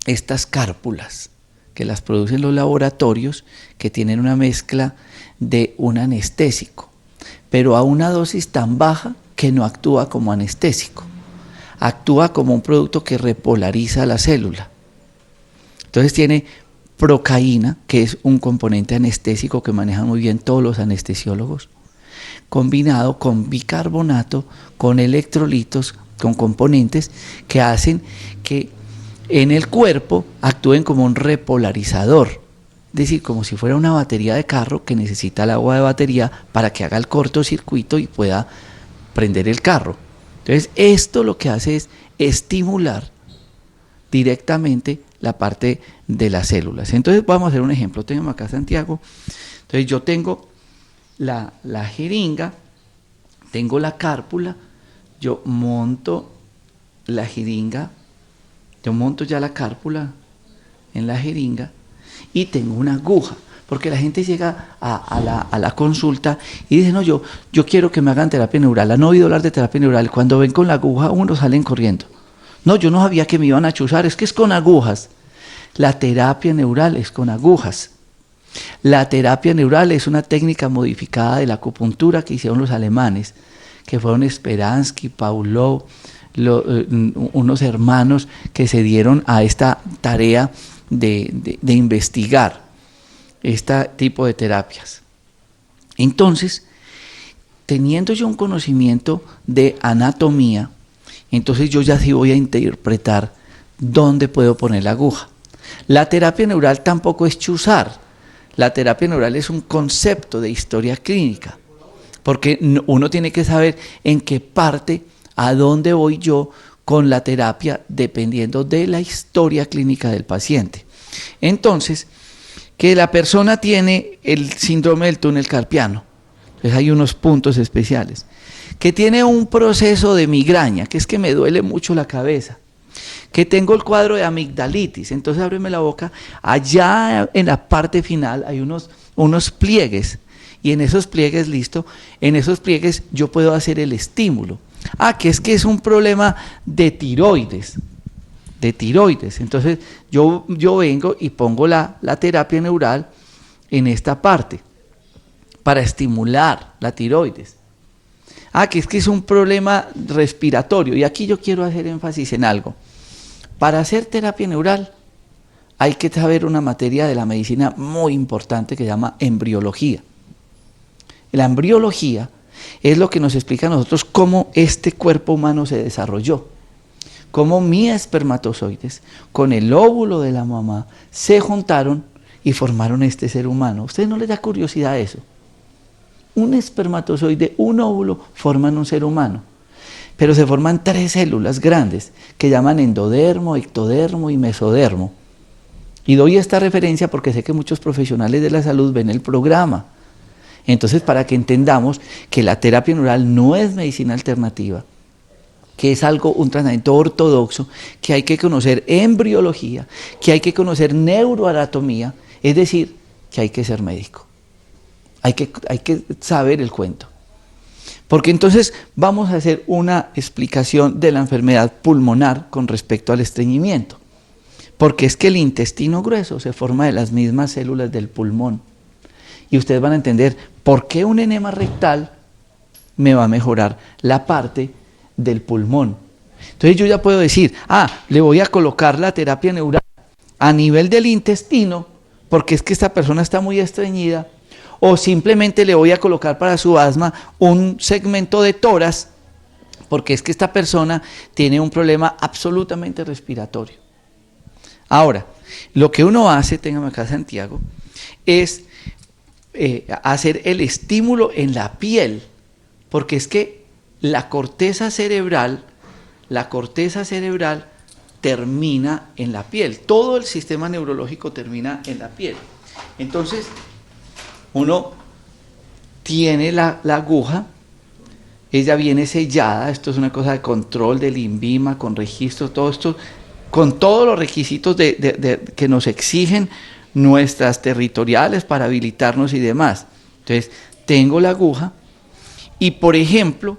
Speaker 2: estas cárpulas, que las producen los laboratorios, que tienen una mezcla de un anestésico, pero a una dosis tan baja que no actúa como anestésico, actúa como un producto que repolariza la célula. Entonces tiene procaína, que es un componente anestésico que manejan muy bien todos los anestesiólogos, combinado con bicarbonato, con electrolitos, con componentes que hacen que en el cuerpo actúen como un repolarizador, es decir, como si fuera una batería de carro que necesita el agua de batería para que haga el cortocircuito y pueda prender el carro. Entonces esto lo que hace es estimular directamente la parte de las células. Entonces vamos a hacer un ejemplo. Tengo acá, Santiago. Entonces yo tengo la jeringa, tengo la cárpula, yo monto la jeringa, yo monto ya la cárpula en la jeringa y tengo una aguja, porque la gente llega a la consulta y dice, no, yo quiero que me hagan terapia neural. ¿Han oído hablar de terapia neural? Cuando ven con la aguja, uno salen corriendo. No, yo no sabía que me iban a chuzar, es que es con agujas. La terapia neural es con agujas. La terapia neural es una técnica modificada de la acupuntura que hicieron los alemanes, que fueron Speransky, Pavlov, unos hermanos que se dieron a esta tarea de investigar este tipo de terapias. Entonces, teniendo yo un conocimiento de anatomía, entonces yo ya sí voy a interpretar dónde puedo poner la aguja. La terapia neural tampoco es chuzar. La terapia neural es un concepto de historia clínica, porque uno tiene que saber en qué parte, a dónde voy yo con la terapia, dependiendo de la historia clínica del paciente. Entonces, que la persona tiene el síndrome del túnel carpiano, entonces hay unos puntos especiales, que tiene un proceso de migraña, que es que me duele mucho la cabeza, que tengo el cuadro de amigdalitis, entonces ábreme la boca, allá en la parte final hay unos pliegues, y en esos pliegues, listo, en esos pliegues yo puedo hacer el estímulo. Que es un problema de tiroides, entonces yo vengo y pongo la terapia neural en esta parte, para estimular la tiroides. Que es un problema respiratorio, y aquí yo quiero hacer énfasis en algo. Para hacer terapia neural hay que saber una materia de la medicina muy importante que se llama embriología. La embriología es lo que nos explica a nosotros cómo este cuerpo humano se desarrolló, cómo mis espermatozoides con el óvulo de la mamá se juntaron y formaron este ser humano. ¿A ustedes no les da curiosidad eso? Un espermatozoide, un óvulo forman un ser humano, pero se forman 3 células grandes que llaman endodermo, ectodermo y mesodermo. Y doy esta referencia porque sé que muchos profesionales de la salud ven el programa. Entonces, para que entendamos que la terapia neural no es medicina alternativa, que es un tratamiento ortodoxo, que hay que conocer embriología, que hay que conocer neuroanatomía, es decir, que hay que ser médico. Hay que saber el cuento. Porque entonces vamos a hacer una explicación de la enfermedad pulmonar con respecto al estreñimiento. Porque es que el intestino grueso se forma de las mismas células del pulmón. Y ustedes van a entender por qué un enema rectal me va a mejorar la parte del pulmón. Entonces yo ya puedo decir, le voy a colocar la terapia neural a nivel del intestino, porque es que esta persona está muy estreñida, o simplemente le voy a colocar para su asma un segmento de tórax, porque es que esta persona tiene un problema absolutamente respiratorio. Ahora, lo que uno hace, téngame acá Santiago, es hacer el estímulo en la piel, porque es que la corteza cerebral termina en la piel, todo el sistema neurológico termina en la piel. Entonces, uno tiene la aguja, ella viene sellada, esto es una cosa de control del INVIMA, con registro, todo esto, con todos los requisitos que nos exigen nuestras territoriales para habilitarnos y demás. Entonces, tengo la aguja y, por ejemplo,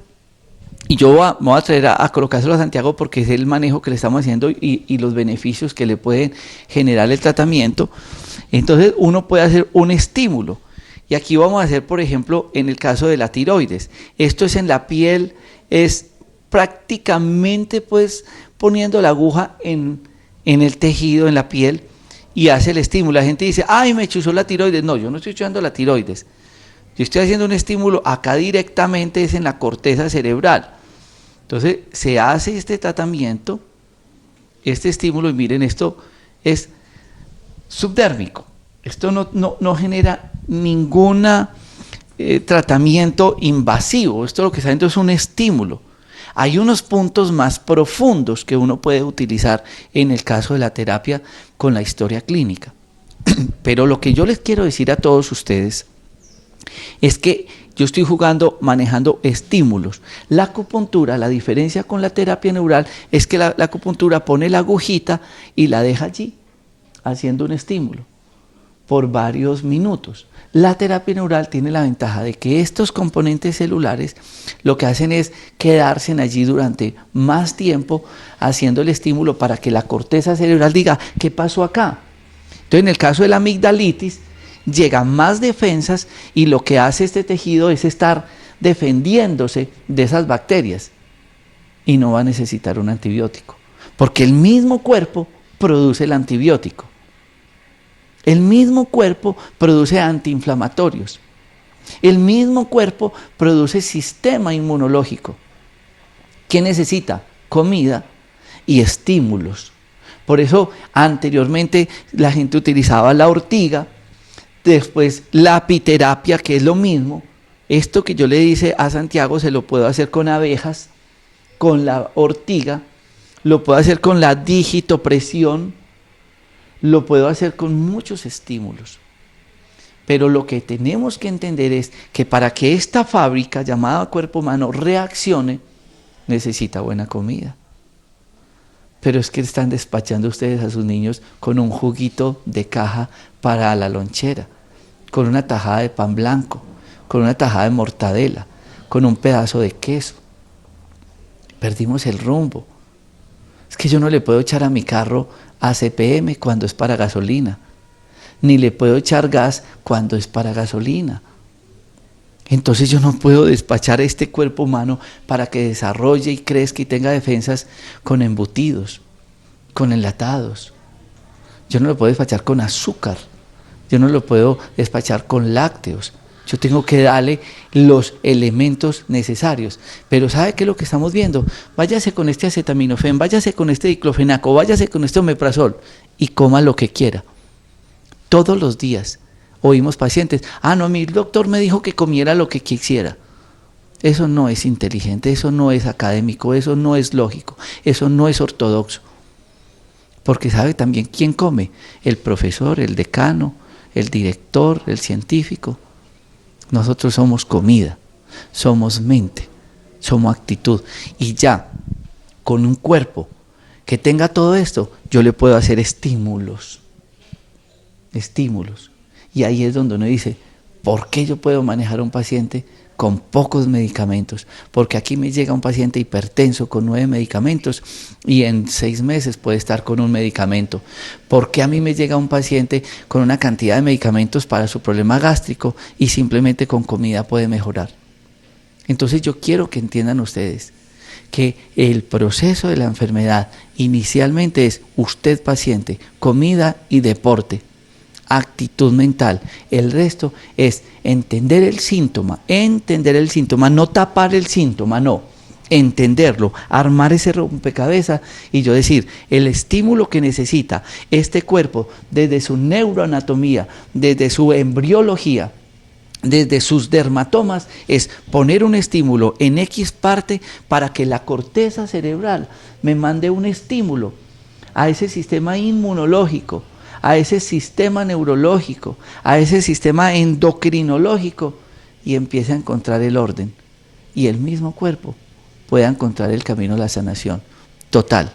Speaker 2: y yo me voy a traer a colocárselo a Santiago porque es el manejo que le estamos haciendo y los beneficios que le pueden generar el tratamiento. Entonces, uno puede hacer un estímulo. Y aquí vamos a hacer, por ejemplo, en el caso de la tiroides. Esto es en la piel, es prácticamente pues poniendo la aguja en el tejido, en la piel, y hace el estímulo. La gente dice, ¡ay, me chuzó la tiroides! No, yo no estoy chuzando la tiroides. Yo estoy haciendo un estímulo acá directamente, es en la corteza cerebral. Entonces, se hace este tratamiento, este estímulo, y miren, esto es subdérmico. Esto no genera ningún tratamiento invasivo. Esto lo que está haciendo es un estímulo. Hay unos puntos más profundos que uno puede utilizar en el caso de la terapia con la historia clínica. Pero lo que yo les quiero decir a todos ustedes es que yo estoy manejando estímulos. La acupuntura, la diferencia con la terapia neural es que la acupuntura pone la agujita y la deja allí, haciendo un estímulo por varios minutos. La terapia neural tiene la ventaja de que estos componentes celulares lo que hacen es quedarse allí durante más tiempo haciendo el estímulo para que la corteza cerebral diga, ¿qué pasó acá? Entonces, en el caso de la amigdalitis, llegan más defensas y lo que hace este tejido es estar defendiéndose de esas bacterias y no va a necesitar un antibiótico, porque el mismo cuerpo produce el antibiótico. El mismo cuerpo produce antiinflamatorios. El mismo cuerpo produce sistema inmunológico. ¿Qué necesita? Comida y estímulos. Por eso anteriormente la gente utilizaba la ortiga, después la apiterapia, que es lo mismo. Esto que yo le dice a Santiago se lo puedo hacer con abejas, con la ortiga, lo puedo hacer con la digitopresión, lo puedo hacer con muchos estímulos. Pero lo que tenemos que entender es que para que esta fábrica llamada cuerpo humano reaccione, necesita buena comida. Pero es que están despachando ustedes a sus niños con un juguito de caja para la lonchera, con una tajada de pan blanco, con una tajada de mortadela, con un pedazo de queso. Perdimos el rumbo. Es que yo no le puedo echar a mi carro ACPM cuando es para gasolina, ni le puedo echar gas cuando es para gasolina. Entonces yo no puedo despachar este cuerpo humano para que desarrolle y crezca y tenga defensas con embutidos, con enlatados. Yo no lo puedo despachar con azúcar, yo no lo puedo despachar con lácteos. Yo tengo que darle los elementos necesarios. Pero ¿sabe qué es lo que estamos viendo? Váyase con este acetaminofén, váyase con este diclofenaco, váyase con este omeprazol y coma lo que quiera. Todos los días oímos pacientes, no, mi doctor me dijo que comiera lo que quisiera. Eso no es inteligente, eso no es académico, eso no es lógico, eso no es ortodoxo. Porque ¿sabe también quién come? El profesor, el decano, el director, el científico. Nosotros somos comida, somos mente, somos actitud. Y ya, con un cuerpo que tenga todo esto, yo le puedo hacer estímulos. Y ahí es donde uno dice, ¿por qué yo puedo manejar a un paciente con pocos medicamentos? Porque aquí me llega un paciente hipertenso con 9 medicamentos y en 6 meses puede estar con un medicamento. ¿Por qué a mí me llega un paciente con una cantidad de medicamentos para su problema gástrico y simplemente con comida puede mejorar? Entonces yo quiero que entiendan ustedes que el proceso de la enfermedad inicialmente es usted paciente, comida y deporte, actitud mental. El resto es entender el síntoma, no tapar el síntoma, no, entenderlo, armar ese rompecabezas y yo decir, el estímulo que necesita este cuerpo desde su neuroanatomía, desde su embriología, desde sus dermatomas, es poner un estímulo en X parte para que la corteza cerebral me mande un estímulo a ese sistema inmunológico, a ese sistema neurológico, a ese sistema endocrinológico y empiece a encontrar el orden. Y el mismo cuerpo pueda encontrar el camino a la sanación total.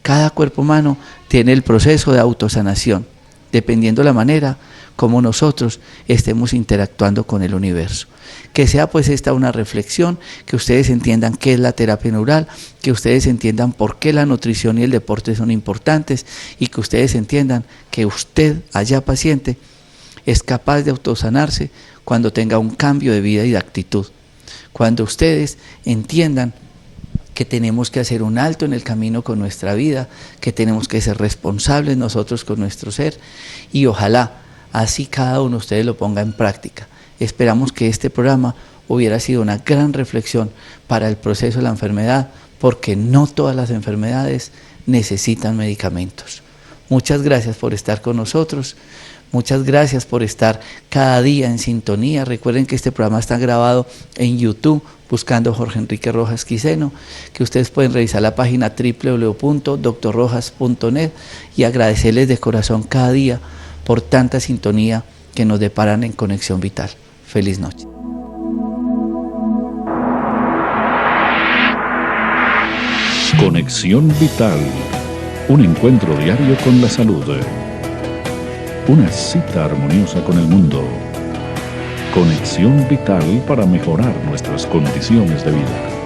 Speaker 2: Cada cuerpo humano tiene el proceso de autosanación, dependiendo la manera como nosotros estemos interactuando con el universo. Que sea pues esta una reflexión, que ustedes entiendan qué es la terapia neural, que ustedes entiendan por qué la nutrición y el deporte son importantes y que ustedes entiendan que usted, allá paciente, es capaz de autosanarse cuando tenga un cambio de vida y de actitud. Cuando ustedes entiendan que tenemos que hacer un alto en el camino con nuestra vida, que tenemos que ser responsables nosotros con nuestro ser y ojalá así cada uno de ustedes lo ponga en práctica. Esperamos que este programa hubiera sido una gran reflexión para el proceso de la enfermedad, porque no todas las enfermedades necesitan medicamentos. Muchas gracias por estar con nosotros, muchas gracias por estar cada día en sintonía. Recuerden que este programa está grabado en YouTube, buscando Jorge Enrique Rojas Quiseno, que ustedes pueden revisar la página www.drrojas.net y agradecerles de corazón cada día por tanta sintonía que nos deparan en Conexión Vital. Feliz noche.
Speaker 1: Conexión Vital, un encuentro diario con la salud. Una cita armoniosa con el mundo. Conexión Vital para mejorar nuestras condiciones de vida.